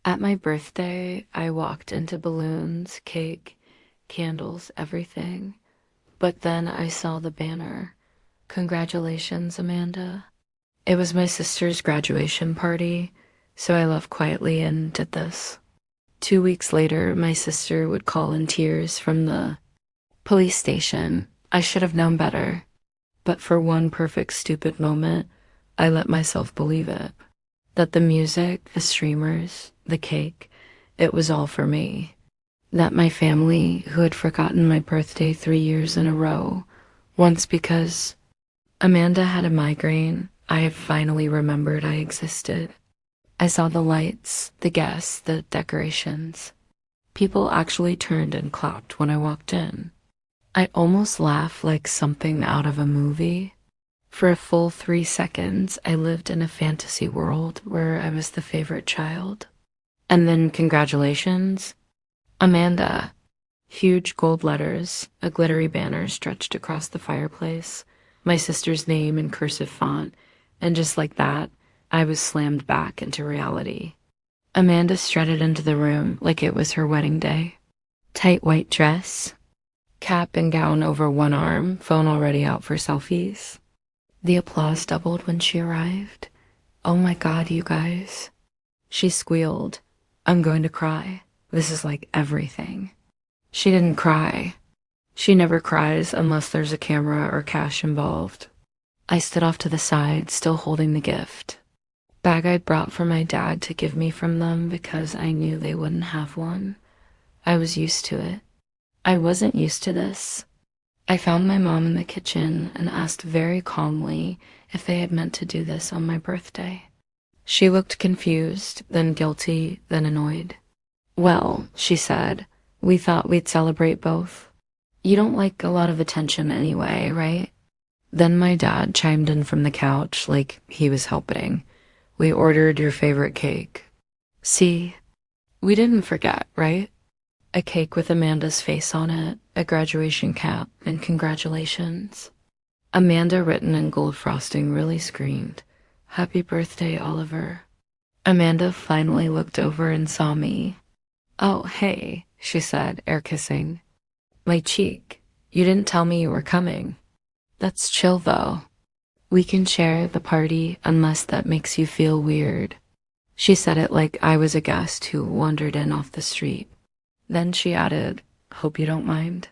At my birthday, I walked into balloons, cake, candles, everything. But then I saw the banner. Congratulations, Amanda. It was my sister's graduation party, so I left quietly and did this. 2 weeks later, my sister would call in tears from the police station. I should have known better. But for one perfect stupid moment, I let myself believe it. That the music, the streamers, the cake, it was all for me. That my family, who had forgotten my birthday 3 years in a row, once because Amanda had a migraine, I had finally remembered I existed. I saw the lights, the guests, the decorations. People actually turned and clapped when I walked in. I almost laughed like something out of a movie. For a full 3 seconds, I lived in a fantasy world where I was the favorite child. And then congratulations, Amanda. Huge gold letters, a glittery banner stretched across the fireplace, my sister's name in cursive font, and just like that, I was slammed back into reality. Amanda strutted into the room like it was her wedding day. Tight white dress, cap and gown over one arm, phone already out for selfies. The applause doubled when she arrived. Oh my God, you guys. She squealed, I'm going to cry. This is like everything. She didn't cry. She never cries unless there's a camera or cash involved. I stood off to the side, still holding the gift. Bag I'd brought for my dad to give me from them because I knew they wouldn't have one. I was used to it. I wasn't used to this. I found my mom in the kitchen and asked very calmly if they had meant to do this on my birthday. She looked confused, then guilty, then annoyed. Well, she said, we thought we'd celebrate both. You don't like a lot of attention anyway, right? Then my dad chimed in from the couch like he was helping. We ordered your favorite cake. See, we didn't forget, right? A cake with Amanda's face on it, a graduation cap, and congratulations. Amanda, written in gold frosting, really screamed, Happy birthday, Oliver. Amanda finally looked over and saw me. Oh, hey, she said, air kissing. My cheek. You didn't tell me you were coming. That's chill, though. We can share the party unless that makes you feel weird. She said it like I was a guest who wandered in off the street. Then she added, hope you don't mind.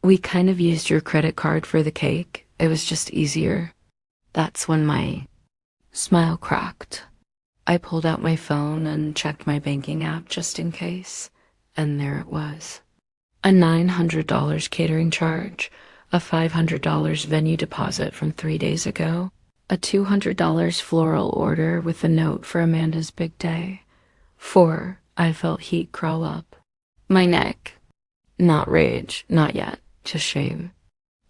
We kind of used your credit card for the cake. It was just easier. That's when my smile cracked. I pulled out my phone and checked my banking app just in case. And there it was. A $900 catering charge, a $500 venue deposit from 3 days ago, a $200 floral order with a note for Amanda's big day. I felt heat crawl up my neck. Not rage, not yet, just shame.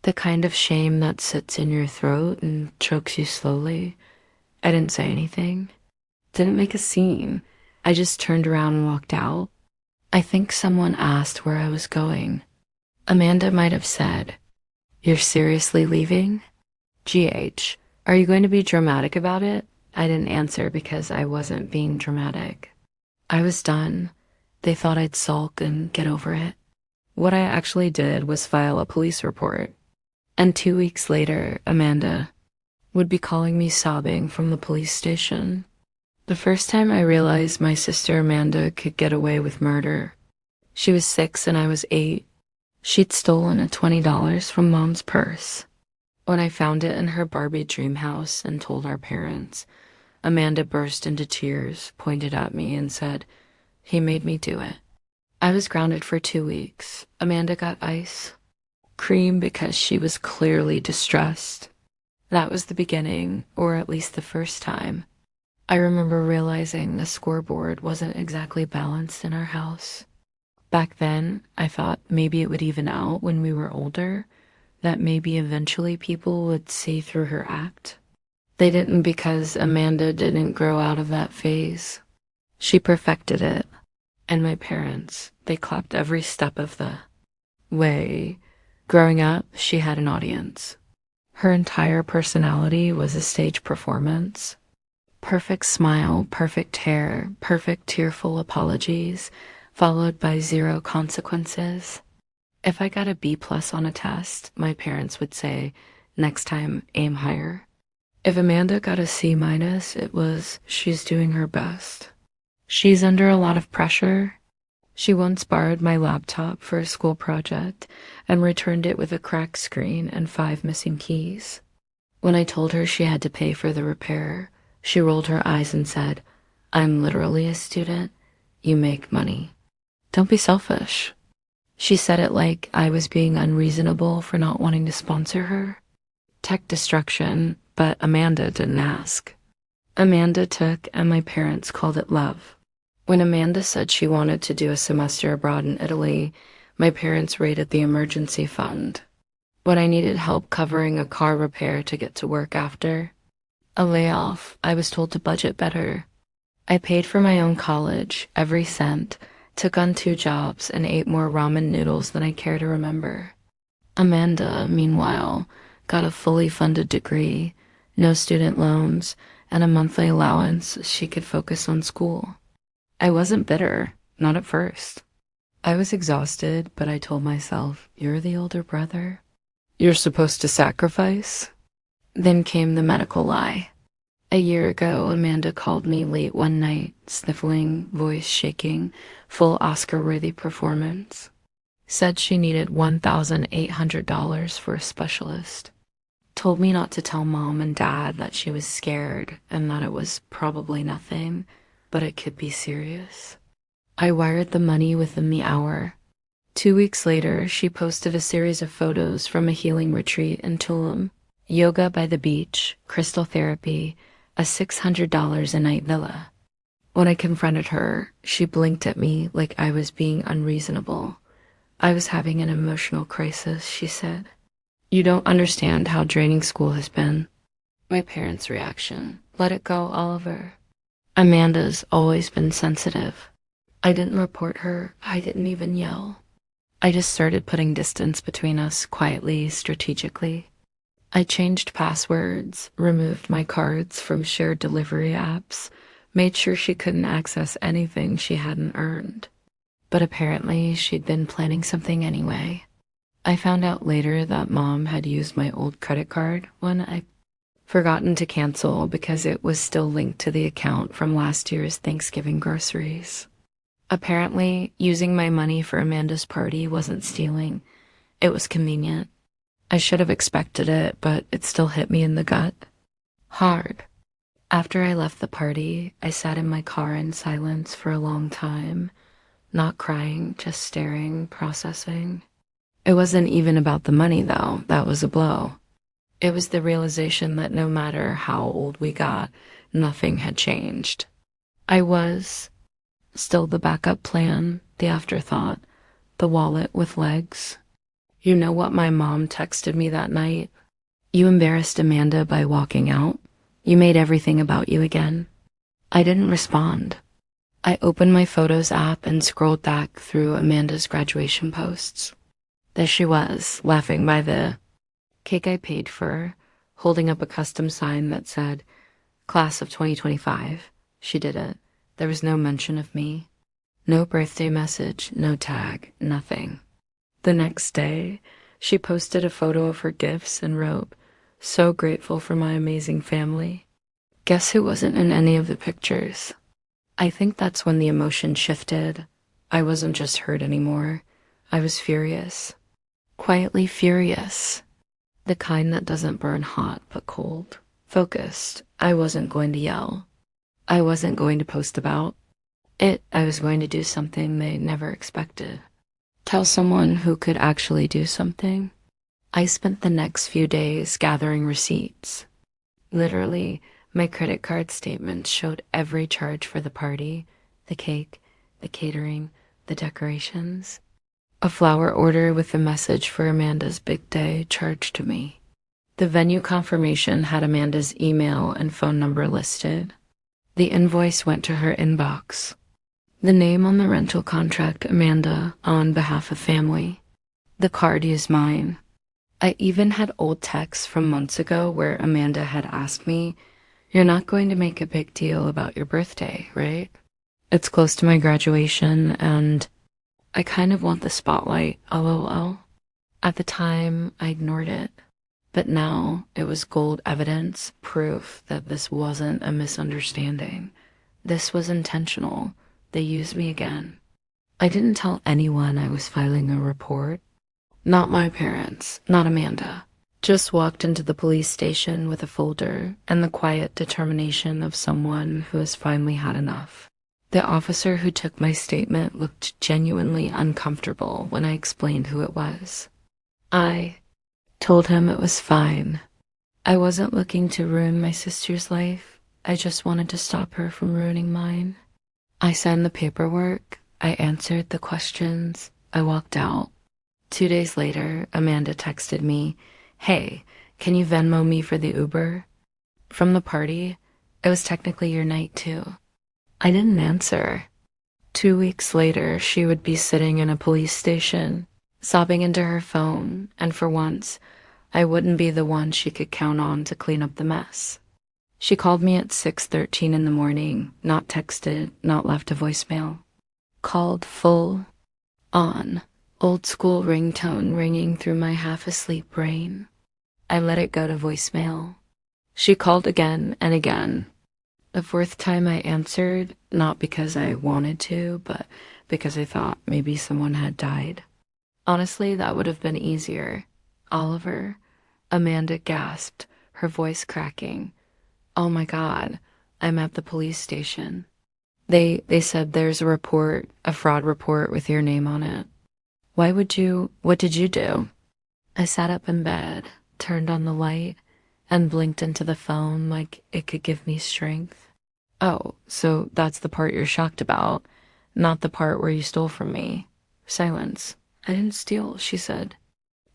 The kind of shame that sits in your throat and chokes you slowly. I didn't say anything. Didn't make a scene. I just turned around and walked out. I think someone asked where I was going. Amanda might have said, You're seriously leaving? GH, are you going to be dramatic about it? I didn't answer because I wasn't being dramatic. I was done. They thought I'd sulk and get over it. What I actually did was file a police report. And 2 weeks later, Amanda would be calling me sobbing from the police station. The first time I realized my sister Amanda could get away with murder. She was 6 and I was 8. She'd stolen a $20 from Mom's purse. When I found it in her Barbie dream house and told our parents, Amanda burst into tears, pointed at me, and said, He made me do it. I was grounded for 2 weeks. Amanda got ice cream because she was clearly distressed. That was the beginning, or at least the first time. I remember realizing the scoreboard wasn't exactly balanced in our house. Back then, I thought maybe it would even out when we were older, that maybe eventually people would see through her act. They didn't because Amanda didn't grow out of that phase. She perfected it. And my parents, they clapped every step of the way. Growing up, she had an audience. Her entire personality was a stage performance. Perfect smile, perfect hair, perfect tearful apologies, followed by zero consequences. If I got a B plus on a test, my parents would say, next time, aim higher. If Amanda got a C minus, it was, she's doing her best. She's under a lot of pressure. She once borrowed my laptop for a school project and returned it with a cracked screen and 5 missing keys. When I told her she had to pay for the repair, she rolled her eyes and said, I'm literally a student. You make money. Don't be selfish. She said it like I was being unreasonable for not wanting to sponsor her. Tech destruction, but Amanda didn't ask. Amanda took, and my parents called it love. When Amanda said she wanted to do a semester abroad in Italy, my parents raided the emergency fund. When I needed help covering a car repair to get to work after a layoff, I was told to budget better. I paid for my own college, every cent, took on 2 jobs, and ate more ramen noodles than I care to remember. Amanda, meanwhile, got a fully funded degree, no student loans, and a monthly allowance so she could focus on school. I wasn't bitter, not at first. I was exhausted, but I told myself, you're the older brother. You're supposed to sacrifice. Then came the medical lie. A year ago, Amanda called me late one night, sniffling, voice shaking, full Oscar-worthy performance. Said she needed $1,800 for a specialist. Told me not to tell mom and dad that she was scared and that it was probably nothing, but it could be serious. I wired the money within the hour. 2 weeks later, she posted a series of photos from a healing retreat in Tulum. Yoga by the beach, crystal therapy, a $600 a night villa. When I confronted her, she blinked at me like I was being unreasonable. I was having an emotional crisis, she said. You don't understand how draining school has been. My parents' reaction. Let it go, Oliver. Amanda's always been sensitive. I didn't report her. I didn't even yell. I just started putting distance between us quietly, strategically. I changed passwords, removed my cards from shared delivery apps, made sure she couldn't access anything she hadn't earned. But apparently she'd been planning something anyway. I found out later that mom had used my old credit card when I'd forgotten to cancel because it was still linked to the account from last year's Thanksgiving groceries. Apparently, using my money for Amanda's party wasn't stealing. It was convenient. I should have expected it, but it still hit me in the gut. Hard. After I left the party, I sat in my car in silence for a long time, not crying, just staring, processing. It wasn't even about the money, though. That was a blow. It was the realization that no matter how old we got, nothing had changed. I was still the backup plan, the afterthought, the wallet with legs. You know what my mom texted me that night? You embarrassed Amanda by walking out. You made everything about you again. I didn't respond. I opened my Photos app and scrolled back through Amanda's graduation posts. There she was, laughing by the cake I paid for, holding up a custom sign that said, Class of 2025. She did it. There was no mention of me. No birthday message, no tag, nothing. The next day, she posted a photo of her gifts and wrote, so grateful for my amazing family. Guess who wasn't in any of the pictures? I think that's when the emotion shifted. I wasn't just hurt anymore. I was furious. Quietly furious. The kind that doesn't burn hot but cold. Focused. I wasn't going to yell. I wasn't going to post about it. I was going to do something they never expected. Tell someone who could actually do something. I spent the next few days gathering receipts. Literally, my credit card statements showed every charge for the party, the cake, the catering, the decorations. A flower order with a message for Amanda's big day charged to me. The venue confirmation had Amanda's email and phone number listed. The invoice went to her inbox. The name on the rental contract, Amanda, on behalf of family. The card used mine. I even had old texts from months ago where Amanda had asked me, You're not going to make a big deal about your birthday, right? It's close to my graduation, and I kind of want the spotlight, lol. At the time, I ignored it. But now it was gold evidence, proof that this wasn't a misunderstanding. This was intentional. They used me again. I didn't tell anyone I was filing a report. Not my parents, not Amanda. Just walked into the police station with a folder and the quiet determination of someone who has finally had enough. The officer who took my statement looked genuinely uncomfortable when I explained who it was. I told him it was fine. I wasn't looking to ruin my sister's life. I just wanted to stop her from ruining mine. I signed the paperwork. I answered the questions. I walked out. 2 days later, Amanda texted me, "Hey, can you Venmo me for the Uber?" From the party, it was technically your night too. I didn't answer. 2 weeks later, she would be sitting in a police station, sobbing into her phone, and for once, I wouldn't be the one she could count on to clean up the mess. She called me at 6:13 in the morning, not texted, not left a voicemail. Called full on, old school ringtone ringing through my half-asleep brain. I let it go to voicemail. She called again and again. The fourth time I answered, not because I wanted to, but because I thought maybe someone had died. Honestly, that would have been easier. Oliver, Amanda gasped, her voice cracking. "Oh my God, I'm at the police station. They said there's a report, a fraud report with your name on it." What did you do? I sat up in bed, turned on the light, and blinked into the phone like it could give me strength. "Oh, so that's the part you're shocked about, not the part where you stole from me." Silence. "I didn't steal," she said.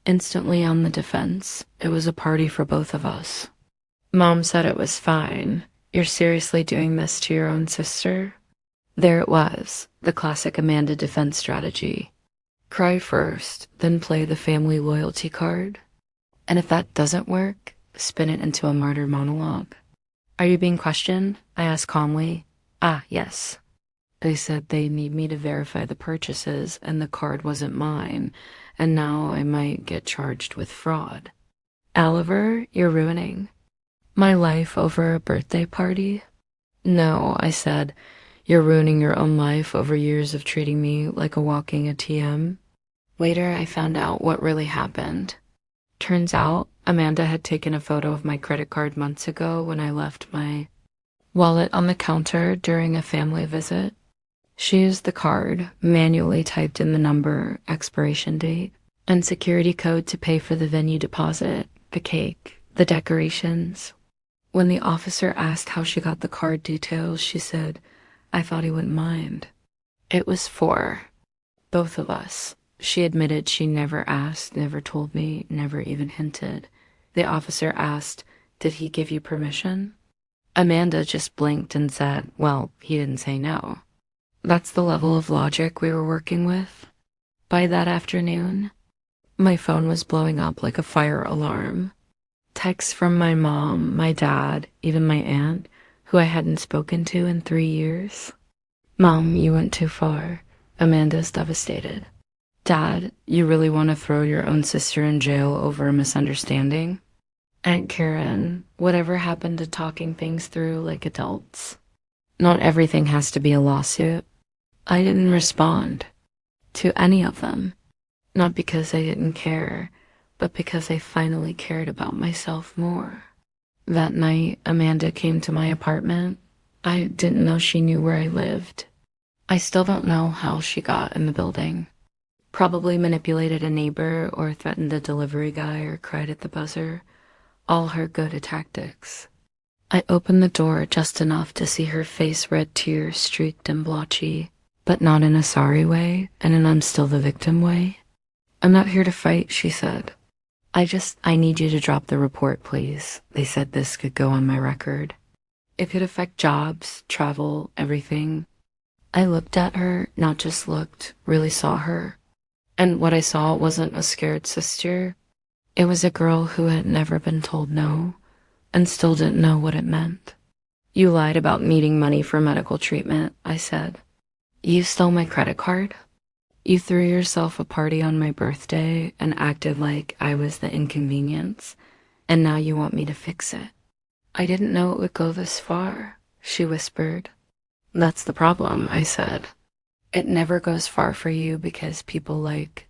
Instantly on the defense. It was a party for both of us. "Mom said it was fine. You're seriously doing this to your own sister?" There it was, the classic Amanda defense strategy. Cry first, then play the family loyalty card. And if that doesn't work, spin it into a martyr monologue. "Are you being questioned?" I asked calmly. "Ah, yes." They said they need me to verify the purchases and the card wasn't mine, and now I might get charged with fraud. "Oliver, you're ruining my life over a birthday party?" "No," I said. "You're ruining your own life over years of treating me like a walking ATM." Later, I found out what really happened. Turns out, Amanda had taken a photo of my credit card months ago when I left my wallet on the counter during a family visit. She used the card, manually typed in the number, expiration date, and security code to pay for the venue deposit, the cake, the decorations. When the officer asked how she got the card details, she said, "I thought he wouldn't mind." It was for both of us. She admitted she never asked, never told me, never even hinted. The officer asked, "Did he give you permission?" Amanda just blinked and said, "Well, he didn't say no." That's the level of logic we were working with. By that afternoon, my phone was blowing up like a fire alarm. Texts from my mom, my dad, even my aunt, who I hadn't spoken to in 3 years. "Mom, you went too far. Amanda's devastated." "Dad, you really want to throw your own sister in jail over a misunderstanding?" "Aunt Karen, whatever happened to talking things through like adults? Not everything has to be a lawsuit." I didn't respond to any of them. Not because I didn't care, but because I finally cared about myself more. That night, Amanda came to my apartment. I didn't know she knew where I lived. I still don't know how she got in the building. Probably manipulated a neighbor or threatened a delivery guy or cried at the buzzer. All her go-to tactics. I opened the door just enough to see her face red tears streaked and blotchy, but not in a sorry way and an I'm still the victim way. "I'm not here to fight," she said. I need you to drop the report, please." They said this could go on my record. It could affect jobs, travel, everything. I looked at her, not just looked, really saw her. And what I saw wasn't a scared sister. It was a girl who had never been told no and still didn't know what it meant. You lied about needing money for medical treatment, I said. You stole my credit card. You threw yourself a party on my birthday and acted like I was the inconvenience, and now you want me to fix it. I didn't know it would go this far, she whispered. That's the problem, I said. It never goes far for you because people like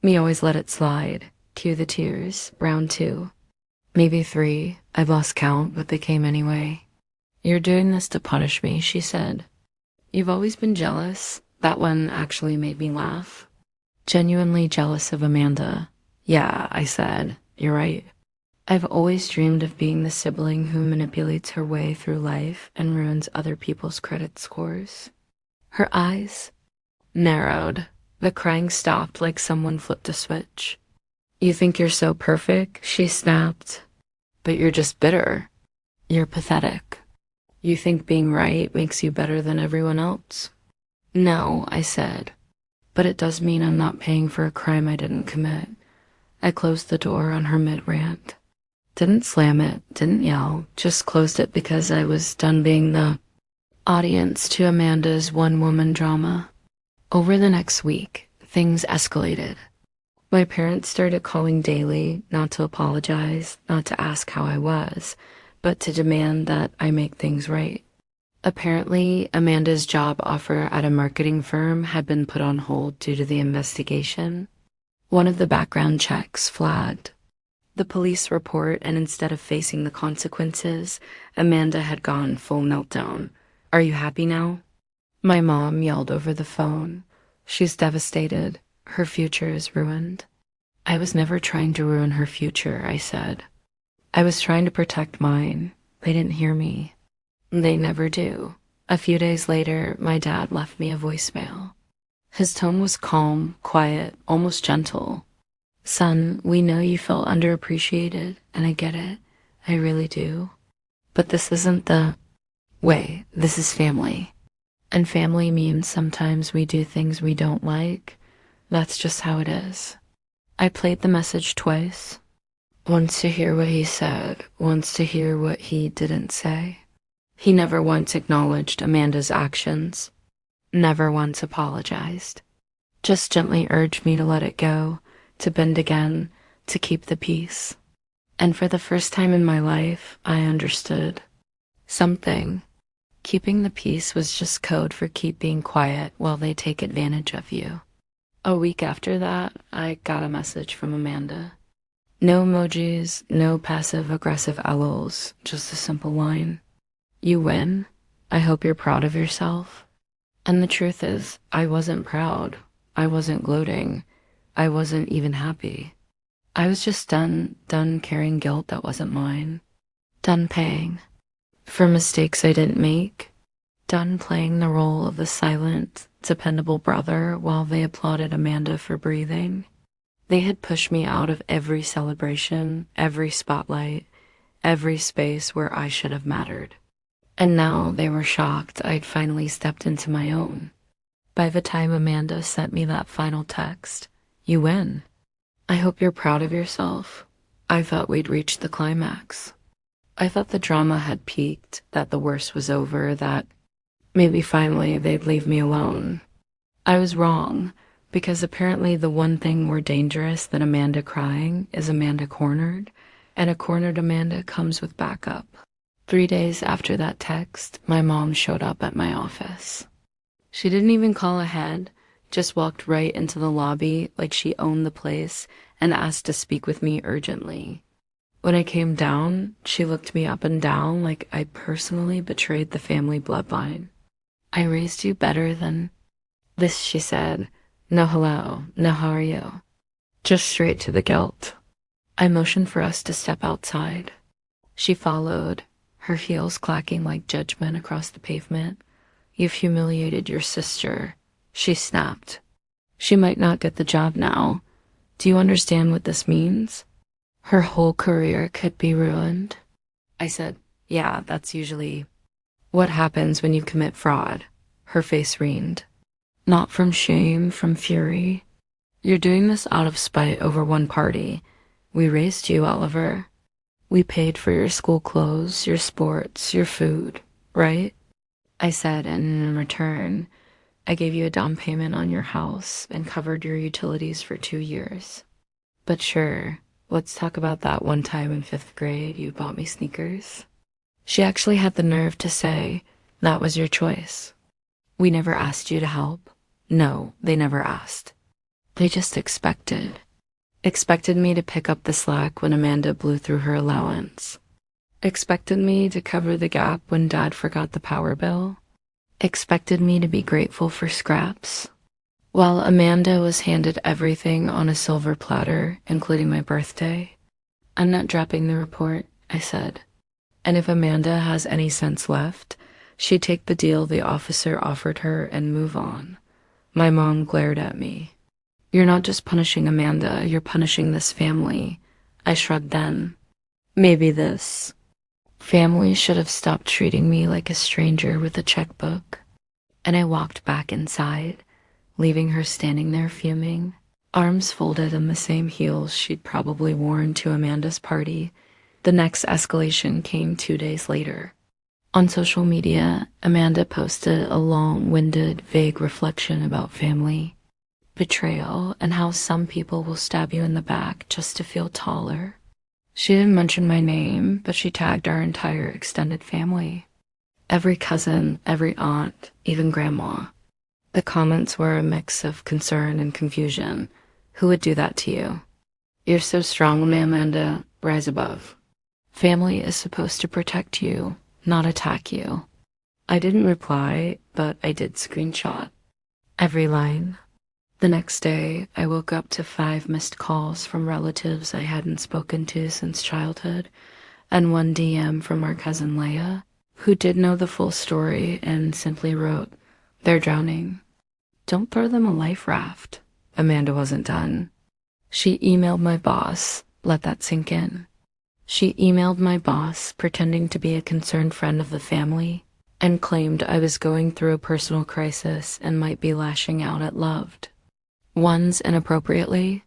me always let it slide. Cue the tears. Round 2. Maybe 3. I've lost count, but they came anyway. You're doing this to punish me, she said. You've always been jealous. That one actually made me laugh. Genuinely jealous of Amanda. Yeah, I said. You're right. I've always dreamed of being the sibling who manipulates her way through life and ruins other people's credit scores. Her eyes narrowed. The crying stopped like someone flipped a switch. You think you're so perfect, she snapped. But you're just bitter. You're pathetic. You think being right makes you better than everyone else? No, I said. But it does mean I'm not paying for a crime I didn't commit. I closed the door on her mid-rant. Didn't slam it, didn't yell, just closed it because I was done being the audience to Amanda's one-woman drama. Over the next week, things escalated. My parents started calling daily, not to apologize, not to ask how I was, but to demand that I make things right. Apparently, Amanda's job offer at a marketing firm had been put on hold due to the investigation. One of the background checks flagged the police report, and instead of facing the consequences, Amanda had gone full meltdown. Are you happy now? My mom yelled over the phone. She's devastated. Her future is ruined. I was never trying to ruin her future, I said. I was trying to protect mine. They didn't hear me. They never do. A few days later, my dad left me a voicemail. His tone was calm, quiet, almost gentle. Son, we know you felt underappreciated, and I get it. I really do. But this isn't the way. This is family. And family means sometimes we do things we don't like. That's just how it is. I played the message twice. Once to hear what he said, once to hear what he didn't say. He never once acknowledged Amanda's actions. Never once apologized. Just gently urged me to let it go, to bend again, to keep the peace. And for the first time in my life, I understood something. Keeping the peace was just code for keep being quiet while they take advantage of you. A week after that, I got a message from Amanda. No emojis, no passive-aggressive LOLs, just a simple line. You win. I hope you're proud of yourself. And the truth is, I wasn't proud. I wasn't gloating. I wasn't even happy. I was just done carrying guilt that wasn't mine. Done paying for mistakes I didn't make. Done playing the role of the silent, dependable brother while they applauded Amanda for breathing. They had pushed me out of every celebration, every spotlight, every space where I should have mattered. And now they were shocked I'd finally stepped into my own. By the time Amanda sent me that final text, you win. I hope you're proud of yourself. I thought we'd reached the climax. I thought the drama had peaked, that the worst was over, that maybe finally they'd leave me alone. I was wrong, because apparently the one thing more dangerous than Amanda crying is Amanda cornered, and a cornered Amanda comes with backup. 3 days after that text, my mom showed up at my office. She didn't even call ahead, just walked right into the lobby like she owned the place and asked to speak with me urgently. When I came down, she looked me up and down like I personally betrayed the family bloodline. I raised you better than this, she said. No hello, no how are you? Just straight to the guilt. I motioned for us to step outside. She followed, her heels clacking like judgment across the pavement. You've humiliated your sister, she snapped. She might not get the job now. Do you understand what this means? Her whole career could be ruined. I said, yeah, that's usually what happens when you commit fraud. Her face reened. Not from shame, from fury. You're doing this out of spite over one party. We raised you, Oliver. We paid for your school clothes, your sports, your food. right? I said, and in return, I gave you a down payment on your house and covered your utilities for 2 years. But sure, let's talk about that one time in 5th grade you bought me sneakers. She actually had the nerve to say, that was your choice. We never asked you to help. No, they never asked. They just expected. Expected me to pick up the slack when Amanda blew through her allowance. Expected me to cover the gap when Dad forgot the power bill. Expected me to be grateful for scraps. While Amanda was handed everything on a silver platter, including my birthday. I'm not dropping the report, I said. And if Amanda has any sense left, she'd take the deal the officer offered her and move on. My mom glared at me. You're not just punishing Amanda, you're punishing this family. I shrugged then. Maybe this. Family should have stopped treating me like a stranger with a checkbook. And I walked back inside, leaving her standing there fuming, arms folded in the same heels she'd probably worn to Amanda's party. The next escalation came 2 days later. On social media, Amanda posted a long-winded, vague reflection about family, betrayal, and how some people will stab you in the back just to feel taller. She didn't mention my name, but she tagged our entire extended family. Every cousin, every aunt, even grandma. The comments were a mix of concern and confusion. Who would do that to you? You're so strong, Amanda. Rise above. Family is supposed to protect you, not attack you. I didn't reply, but I did screenshot every line. The next day, I woke up to 5 missed calls from relatives I hadn't spoken to since childhood, and 1 DM from our cousin Leia, who did know the full story and simply wrote, "They're drowning. Don't throw them a life raft." Amanda wasn't done. She emailed my boss. Let that sink in. She emailed my boss, pretending to be a concerned friend of the family, and claimed I was going through a personal crisis and might be lashing out at loved ones inappropriately.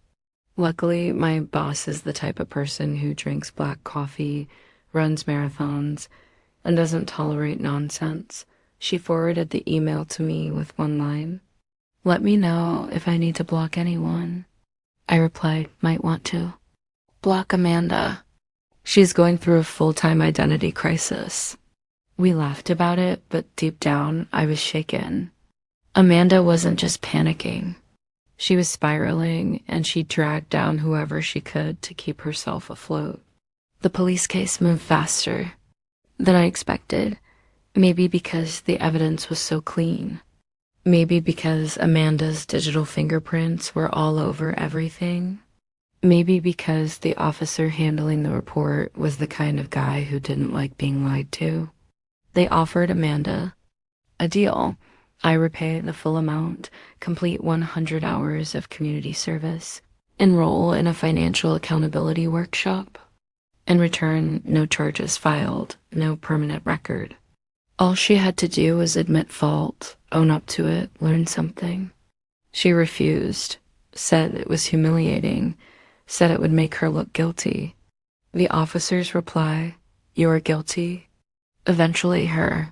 Luckily, my boss is the type of person who drinks black coffee, runs marathons, and doesn't tolerate nonsense. She forwarded the email to me with 1 line. Let me know if I need to block anyone. I replied, might want to. Block Amanda. She's going through a full-time identity crisis. We laughed about it, but deep down, I was shaken. Amanda wasn't just panicking. She was spiraling, and she dragged down whoever she could to keep herself afloat. The police case moved faster than I expected, maybe because the evidence was so clean. Maybe because Amanda's digital fingerprints were all over everything. Maybe because the officer handling the report was the kind of guy who didn't like being lied to. They offered Amanda a deal. I repay the full amount, complete 100 hours of community service, enroll in a financial accountability workshop. In return, no charges filed, no permanent record. All she had to do was admit fault, own up to it, learn something. She refused, said it was humiliating, said it would make her look guilty. The officer's reply, "You're guilty." Eventually her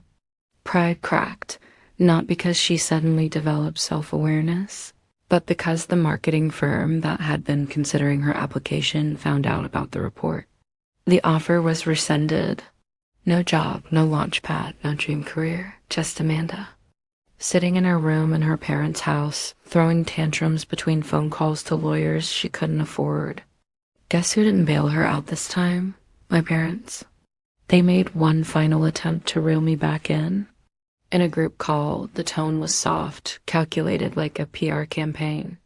pride cracked, not because she suddenly developed self-awareness, but because the marketing firm that had been considering her application found out about the report. The offer was rescinded. No job, no launch pad, no dream career, just Amanda. Sitting in her room in her parents' house, throwing tantrums between phone calls to lawyers she couldn't afford. Guess who didn't bail her out this time? My parents. They made one final attempt to reel me back in. In a group call, the tone was soft, calculated like a PR campaign.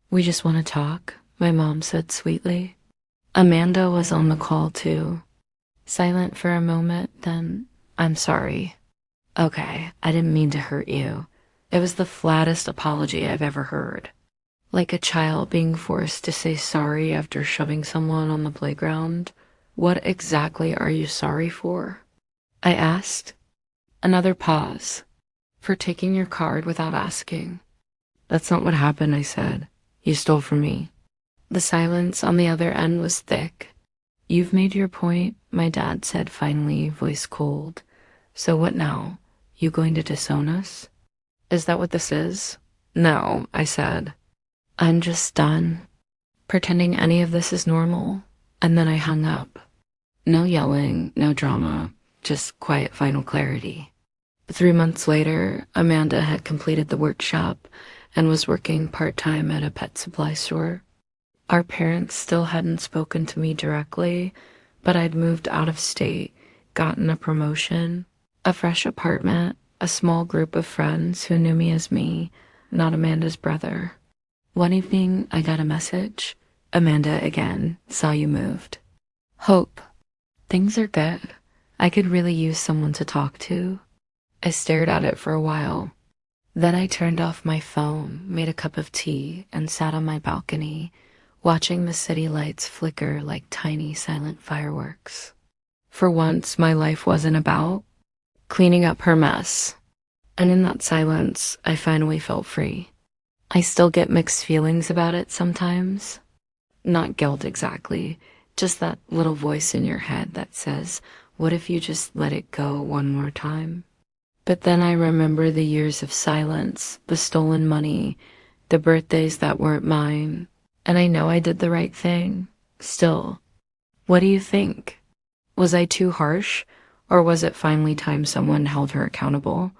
"We just want to talk," my mom said sweetly. Amanda was on the call too. Silent for a moment, then, "I'm sorry." "Okay, I didn't mean to hurt you." It was the flattest apology I've ever heard. Like a child being forced to say sorry after shoving someone on the playground. "What exactly are you sorry for?" I asked. Another pause. "For taking your card without asking." "That's not what happened," I said. "You stole from me." The silence on the other end was thick. "You've made your point," my dad said finally, voice cold. So what now? You going to disown us? Is that what this is? No, I said. I'm just done pretending any of this is normal. And then I hung up. No yelling, no drama, just quiet final clarity. 3 months later, Amanda had completed the workshop and was working part-time at a pet supply store. Our parents still hadn't spoken to me directly, but I'd moved out of state, gotten a promotion, a fresh apartment, a small group of friends who knew me as me, not Amanda's brother. One evening, I got a message. Amanda again, saw you moved. Hope. Things are good. I could really use someone to talk to. I stared at it for a while. Then I turned off my phone, made a cup of tea, and sat on my balcony, watching the city lights flicker like tiny silent fireworks. For once, my life wasn't about cleaning up her mess. And in that silence, I finally felt free. I still get mixed feelings about it sometimes. Not guilt exactly, just that little voice in your head that says, what if you just let it go one more time? But then I remember the years of silence, the stolen money, the birthdays that weren't mine, and I know I did the right thing. Still, what do you think? Was I too harsh, or was it finally time someone held her accountable?